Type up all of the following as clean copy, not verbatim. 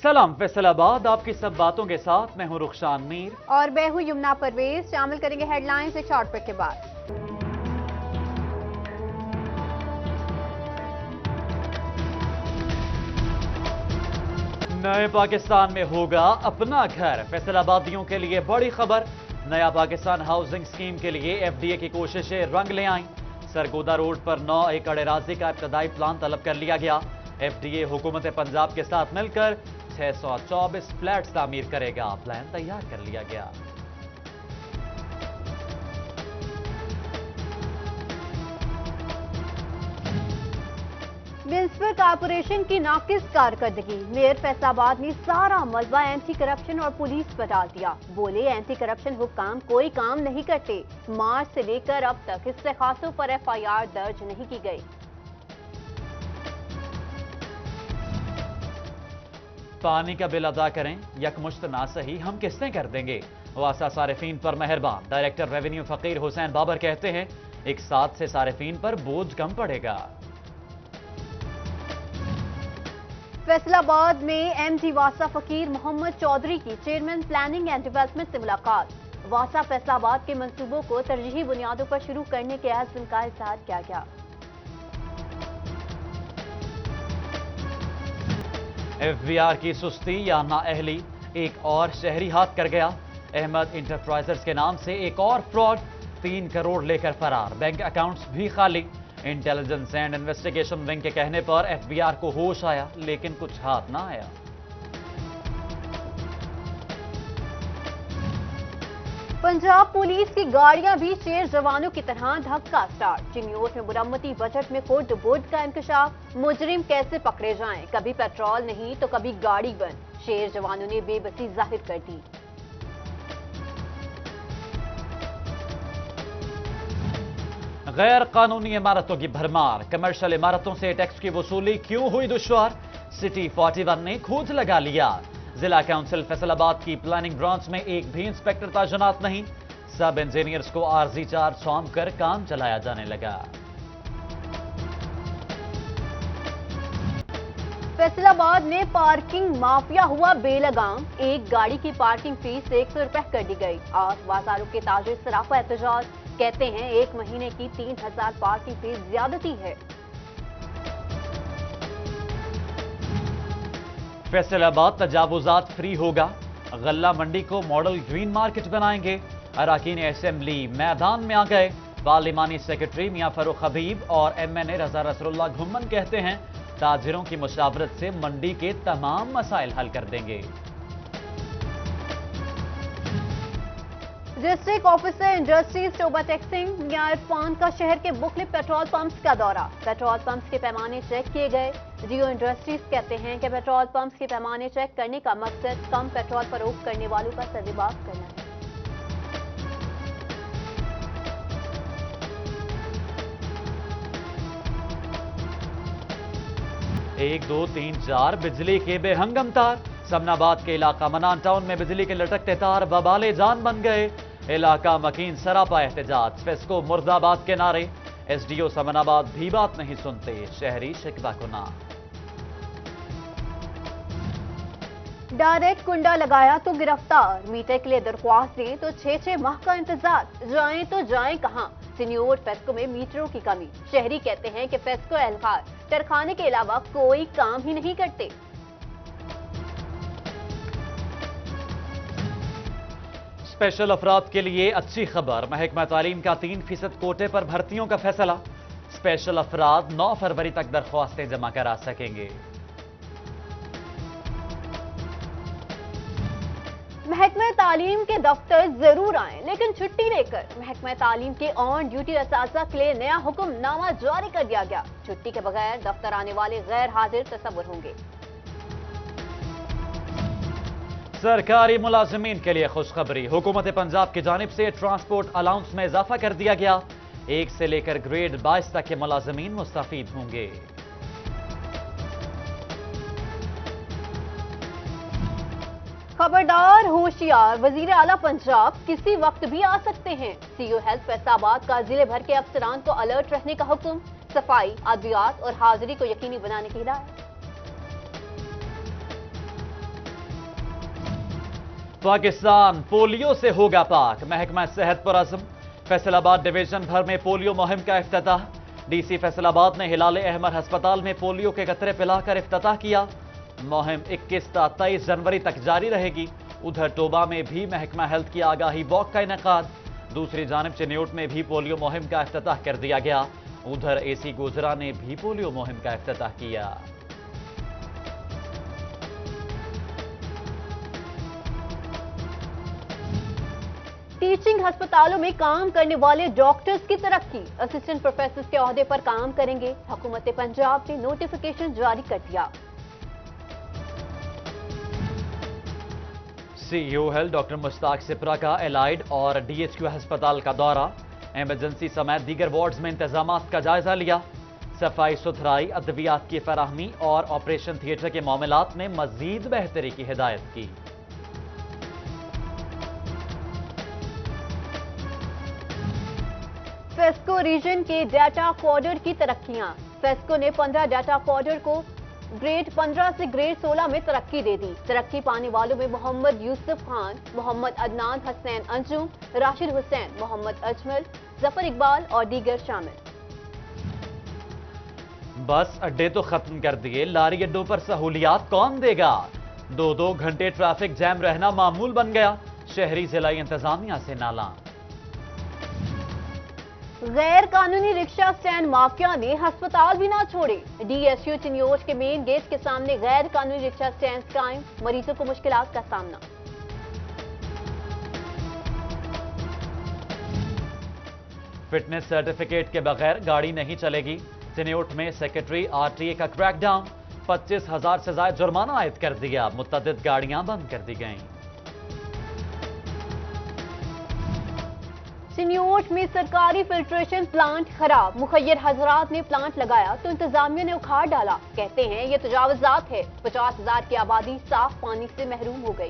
सलाम फैसलाबाद, आपकी सब बातों के साथ मैं हूं रुखशान मीर और मैं हूं यमुना परवेज। शामिल करेंगे हेडलाइंस एक शॉर्ट ब्रेक के बाद। नए पाकिस्तान में होगा अपना घर, फैसलाबादियों के लिए बड़ी खबर। नया पाकिस्तान हाउसिंग स्कीम के लिए एफडीए की कोशिशें रंग ले आईं। सरगोदा रोड पर 9 एकड़ अराजी का इब्तदाई प्लान तलब कर लिया गया। एफडीए हुकूमत पंजाब के साथ मिलकर 624 फ्लैट्स तामीर करेगा। प्लान तैयार कर लिया गया। म्युनिसिपल कॉरपोरेशन की नाकिस कारकर्दगी। मेयर फैसलाबाद ने सारा मलबा एंटी करप्शन और पुलिस पर डाल दिया। बोले एंटी करप्शन हुक्काम कोई काम नहीं करते। मार्च से लेकर अब तक इस्तेखासों पर एफआईआर दर्ज नहीं की गई। पानी का बिल अदा करें, यकमुश्त ना सही हम किस्तें कर देंगे। वासा सारिफीन पर मेहरबान। डायरेक्टर रेवेन्यू फकीर हुसैन बाबर कहते हैं एक साथ से सारिफीन पर बोझ कम पड़ेगा। फैसलाबाद में एमडी वासा फकीर मोहम्मद चौधरी की चेयरमैन प्लानिंग एंड डेवलपमेंट से मुलाकात। वासा फैसलाबाद के मंसूबों को तरजीही बुनियादों पर शुरू करने के अज़्म का इज़हार किया गया। एफबीआर की सुस्ती या नाअहली, एक और शहरी हाथ कर गया। अहमद इंटरप्राइजेस के नाम से एक और फ्रॉड, 3 करोड़ लेकर फरार। बैंक अकाउंट्स भी खाली। इंटेलिजेंस एंड इन्वेस्टिगेशन विंग के कहने पर एफबीआर को होश आया, लेकिन कुछ हाथ ना आया। पंजाब पुलिस की गाड़ियां भी शेर जवानों की तरह धक्का स्टार्ट। चिन्योट में मुरम्मती बजट में खुद बोर्ड का इंकशाफ। मुजरिम कैसे पकड़े जाएं, कभी पेट्रोल नहीं तो कभी गाड़ी बंद। शेर जवानों ने बेबसी जाहिर कर दी। गैर कानूनी इमारतों की भरमार। कमर्शियल इमारतों से टैक्स की वसूली क्यों हुई दुश्वार? सिटी 41 ने खोज लगा लिया। जिला काउंसिल फैसलाबाद की प्लानिंग ब्रांच में एक भी इंस्पेक्टर ताजुनात नहीं। सब इंजीनियर्स को आरजी चार्ज सौंप कर काम चलाया जाने लगा। फैसलाबाद में पार्किंग माफिया हुआ बेलगाम। एक गाड़ी की पार्किंग फीस 100 रुपए कर दी गई। आज बाजारों के ताजिर सराफा एहतजाज, कहते हैं 1 महीने की 3000 पार्किंग फीस ज्यादती है। फैसलाबाद तजावुजात फ्री होगा। गल्ला मंडी को मॉडल ग्रीन मार्केट बनाएंगे। अराकीन असेंबली मैदान में आ गए। पार्लिमानी सेक्रेटरी मियां फरूख हबीब और एमएनए रजा रसूलुल्लाह घुम्मन कहते हैं ताजिरों की मुशावरत से मंडी के तमाम मसाइल हल कर देंगे। District officer industries Toba taxing मियां इरफान का शहर के मुख्तलिफ पेट्रोल पंप्स का दौरा। पेट्रोल पंप्स के पैमाने चेक किए गए। जियो इंडस्ट्रीज कहते हैं कि पेट्रोल पंप्स के पैमाने चेक करने का मकसद कम पेट्रोल फरोख्त करने वालों का सर्विलांस करना है। 1, 2, 3, 4 बिजली के बेहंगम तार। समनाबाद के इलाका मनान टाउन में बिजली के लटकते तार बबाले जान बन गए। इलाका मकीन सरापा एहतजाज, फेस्को मुर्दाबाद के नारे। एसडीओ समनाबाद भी बात नहीं सुनते, शहरी शिकवा कुना। डायरेक्ट कुंडा लगाया तो गिरफ्तार। मीटर के लिए दरख्वास्त दें तो 6 माह का इंतजार। जाएं तो जाएं कहां? सीनियर फेस्को में मीटरों की कमी। शहरी कहते हैं कि फेस्को एहलकार तरखाने के अलावा कोई काम ही नहीं करते। स्पेशल अफराद के लिए अच्छी खबर। महकमा तालीम का 3% कोटे पर भर्तियों का फैसला। स्पेशल अफराद 9 फरवरी तक दरख्वास्तें जमा करा सकेंगे। महकमा तालीम के दफ्तर जरूर आएं, लेकिन छुट्टी लेकर। महकमा तालीम के ऑन ड्यूटी असातिज़ा के लिए नया हुक्मनामा जारी कर दिया गया। छुट्टी के बगैर दफ्तर आने वाले गैर हाजिर तस्वुर होंगे। सरकारी मुलाजिमीन के लिए खुशखबरी। हुकूमत पंजाब की जानिब से ट्रांसपोर्ट अलाउंस में इजाफा कर दिया गया। 1 से लेकर ग्रेड 22 तक के मुलाजिमीन मुस्तफीद होंगे। खबरदार, होशियार, वजीर आला पंजाब किसी वक्त भी आ सकते हैं। सीओ हेल्थ फैसलाबाद का जिले भर के अफसरान को अलर्ट रहने का हुक्म। सफाई, अद्वियात और हाजिरी को यकीनी बनाने की हिदायत। पाकिस्तान पोलियो से होगा पाक, महकमा सेहत पर अज़म। फैसलाबाद डिवीजन भर में पोलियो मुहिम का इफ्तिताह। डीसी फैसलाबाद ने हिलाल अहमर अस्पताल में पोलियो के कतरे पिलाकर इफ्तिताह किया। मुहिम 21 ता 23 जनवरी तक जारी रहेगी। उधर टोबा में भी महकमा हेल्थ की आगाही वॉक का इनेकाद। दूसरी जानिब चिन्योट में भी पोलियो मुहिम का इफ्तिताह कर दिया गया। उधर एसी गोजरा ने भी पोलियो मुहिम का इफ्तिताह किया। टीचिंग अस्पतालों में काम करने वाले डॉक्टर्स की तरक्की, असिस्टेंट प्रोफेसर के ओहदे पर काम करेंगे। हुकूमत पंजाब ने नोटिफिकेशन जारी कर दिया। CEO health doctor Mushtaq Sipra का एलाइड और डीएचक्यू अस्पताल का दौरा, एमरजेंसी समेत दीगर वार्ड्स में इंतजामात का जायजा लिया। सफाई सुथराई, अद्वियात की फराहमी और ऑपरेशन थिएटर के मामलात में मजीद बेहतरी की हिदायत की। फेस्को रीजन के डाटा क्वार्टर की तरक्कियां, फेस्को ने 15 डाटा क्वार्टर को ग्रेड 15 से ग्रेड 16 में तरक्की दे दी। तरक्की पाने वालों में मोहम्मद यूसुफ खान, मोहम्मद अदनान हसनैन अंजुम, राशिद हुसैन, मोहम्मद अजमल, जफर इकबाल और दीगर शामिल। बस अड्डे तो खत्म कर दिए, लारी अड्डों पर सहूलियात कौन देगा? 2-2 घंटे ट्रैफिक जैम रहना मामूल बन गया। शहरी जिला इंतजामिया से नाला। गैर कानूनी रिक्शा स्टैंड माफिया ने अस्पताल भी ना छोड़े। डीएसयू चिन्योट के मेन गेट के सामने गैर कानूनी रिक्शा स्टैंड कायम, मरीजों को मुश्किलात का सामना। फिटनेस सर्टिफिकेट के बगैर गाड़ी नहीं चलेगी। चिन्योट में सेक्रेटरी आरटीए का क्रैकडाउन, 25,000 से ज्यादा जुर्माना आयद कर दिया। मुतअद्दिद गाड़ियां बंद कर दी गईं। चिन्योट में सरकारी फिल्ट्रेशन प्लांट खराब, मुखय्यर हजरात ने प्लांट लगाया तो इंतजामिया ने उखाड़ डाला। कहते हैं ये तजावुजात है। 50,000 की आबादी साफ पानी से महरूम हो गई।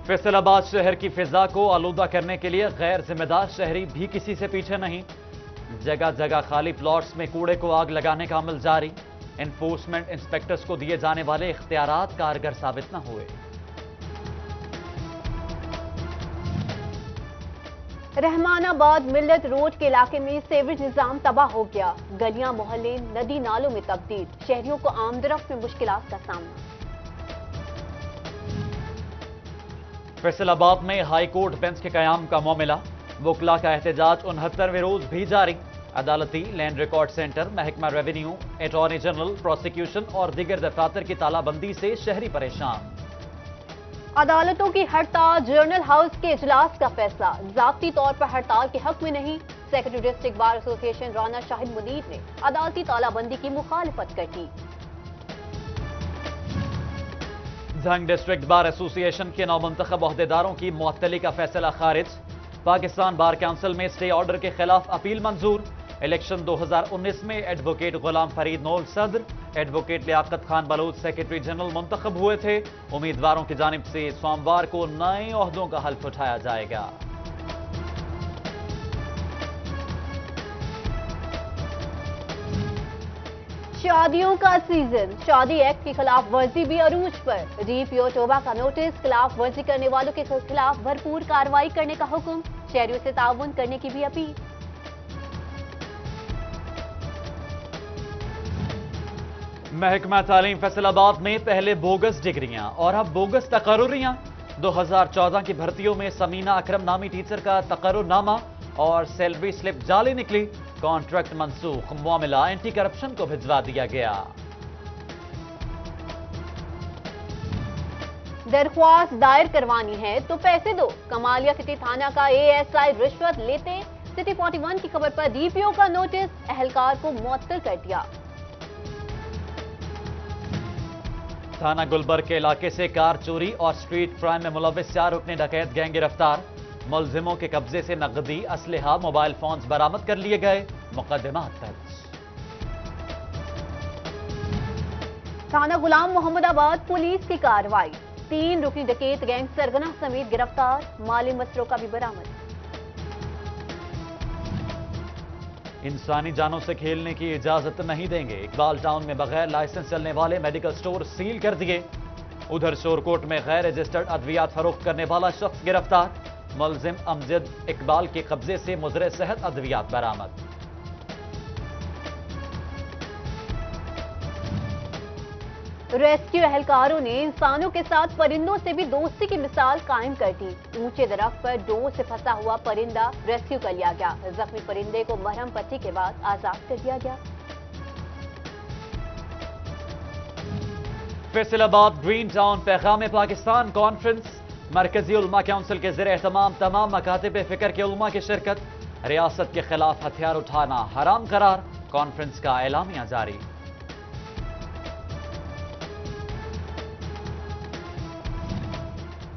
फैसलाबाद शहर की फिजा को आलूदा करने के लिए गैर जिम्मेदार शहरी भी किसी से पीछे नहीं। जगह जगह खाली प्लॉट्स में कूड़े को आग लगाने का अमल जारी। एनफोर्समेंट इंस्पेक्टर्स को दिए जाने वाले इख्तियारात कारगर साबित न हुए। रहमानाबाद मिल्लत रोड के इलाके में सीवरेज निजाम तबाह हो गया। गलियां मोहल्ले नदी नालों में तब्दील, शहरियों को आमदरफ्त में मुश्किलात का सामना। फैसलाबाद में हाई कोर्ट बेंच के कयाम का मामला, वकला का एहतजाज 69वें रोज भी जारी। अदालती, लैंड रिकॉर्ड सेंटर, महकमा रेवेन्यू, अटॉर्नी जनरल, प्रोसिक्यूशन और दीगर दफातर की तालाबंदी से शहरी परेशान। अदालतों की हड़ताल, जर्नल हाउस के इजलास का फैसला, ज़ाब्ती तौर पर हड़ताल के हक में नहीं। Secretary district bar association Rana Shahid Munir ने अदालती तालाबंदी की मुखालिफत कर दी। झंग डिस्ट्रिक्ट बार एसोसिएशन के नौमुंतखब ओहदेदारों की मुअत्तली का फैसला खारिज। पाकिस्तान बार काउंसिल में स्टे ऑर्डर के खिलाफ अपील मंजूर। इलेक्शन 2019 में एडवोकेट गुलाम फरीद नोल सदर, advocate Liaquat Khan Baloch secretary general मुंतखब हुए थे। उम्मीदवारों की जानिब से सोमवार को नए ओहदों का हल्फ उठाया जाएगा। शादियों का सीजन, शादी एक्ट की खिलाफ वर्जी भी अरूज पर। डीपीओ टोबा का नोटिस, खिलाफ वर्जी करने वालों के खिलाफ भरपूर कार्रवाई करने का हुक्म। शहरियों से ताउन करने की भी अपील। महकमा तालीम फैसलाबाद में पहले बोगस डिग्रियां और अब बोगस तकर्रुरियां। 2014 की भर्तियों में समीना अकरम नामी टीचर का तकर्रुरनामा और सैलरी स्लिप जाली निकली। कॉन्ट्रैक्ट मंसूख, मामला एंटी करप्शन को भिजवा दिया गया। दरख्वास्त दायर करवानी है तो पैसे दो, कमालिया सिटी थाना का एएसआई रिश्वत लेते। सिटी 41 की खबर पर डीपीओ का नोटिस, अहलकार को मुअत्तल कर दिया। थाना गुलबर्ग के इलाके से कार चोरी और स्ट्रीट क्राइम में मुलविस 4 रुकने डकैत गैंग गिरफ्तार। मुलजिमों के कब्जे से नकदी, असलहा, मोबाइल फोन्स बरामद कर लिए गए। मुकदमा दर्ज। थाना गुलाम मोहम्मदाबाद पुलिस की कार्रवाई, 3 रुकनी डकैत गैंग सरगना समेत गिरफ्तार। माली मसलों का भी बरामद। इंसानी जानों से खेलने की इजाजत नहीं देंगे। इकबाल टाउन में बगैर लाइसेंस चलने वाले मेडिकल स्टोर सील कर दिए। ادھر شورکوٹ میں غیر رجسٹرڈ ادویات فروخت کرنے والا شخص گرفتار، ملزم امجد اقبال کے قبضے سے مضر صحت ادویات برآمد۔ ریسکیو اہلکاروں نے انسانوں کے ساتھ پرندوں سے بھی دوستی کی مثال قائم کر دی۔ اونچے درخت پر ڈور سے پھنسا ہوا پرندہ ریسکیو کر لیا گیا۔ زخمی پرندے کو مرہم پٹی کے بعد آزاد کر دیا گیا۔ فیصل آباد گرین ٹاؤن پیغام پاکستان کانفرنس، مرکزی علماء کونسل کے زیر اہتمام تمام مکاتب فکر کے علماء کی شرکت، ریاست کے خلاف ہتھیار اٹھانا حرام قرار، کانفرنس کا اعلامیہ جاری۔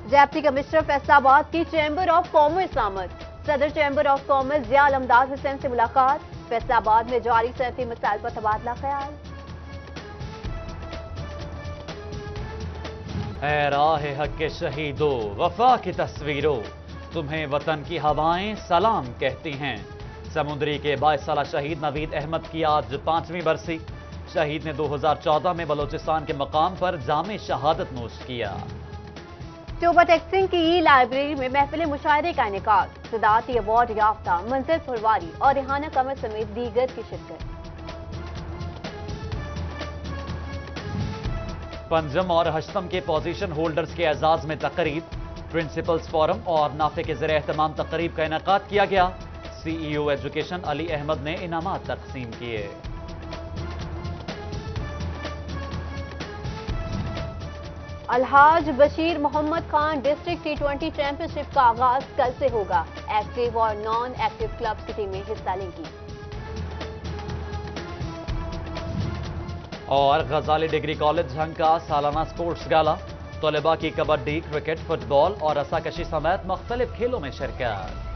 ڈپٹی کمشنر فیصل آباد کی چیمبر آف کامرس آمد، صدر چیمبر آف کامرس ضیاء الامداد حسین سے ملاقات، فیصل آباد میں جاری صنعتی مسائل پر تبادلہ خیال۔ اے راہ حق کے شہیدو، وفا کی تصویروں، تمہیں وطن کی ہوائیں سلام کہتی ہیں۔ سمندری کے 22 سالہ شہید نوید احمد کی آج 5ویں برسی، شہید نے 2014 میں بلوچستان کے مقام پر جام شہادت نوش کیا۔ توبہ ٹیکسنگ کی لائبریری میں محفل مشاعرے کا انعقاد، صدارتی ایوارڈ یافتہ منظر پھرواری اور ریحانہ قمر سمیت دیگر کی شرکت۔ پنجم اور ہشتم کے پوزیشن ہولڈرز کے اعزاز میں تقریب، پرنسپلز فورم اور نافع کے زیر اہتمام تقریب کا انعقاد کیا گیا۔ سی ای او ایجوکیشن علی احمد نے انعامات تقسیم کیے۔ الحاج Bashir Muhammad Khan district T20 champion شپ کا آغاز کل سے ہوگا، ایکٹیو اور نان ایکٹیو کلبز کی ٹیمیں حصہ لیں گی۔ اور غزالی ڈگری کالج جھنگ کا سالانہ سپورٹس گالا، طلباء کی کبڈی، کرکٹ، فٹ بال اور رسا کشی سمیت مختلف کھیلوں میں شرکت۔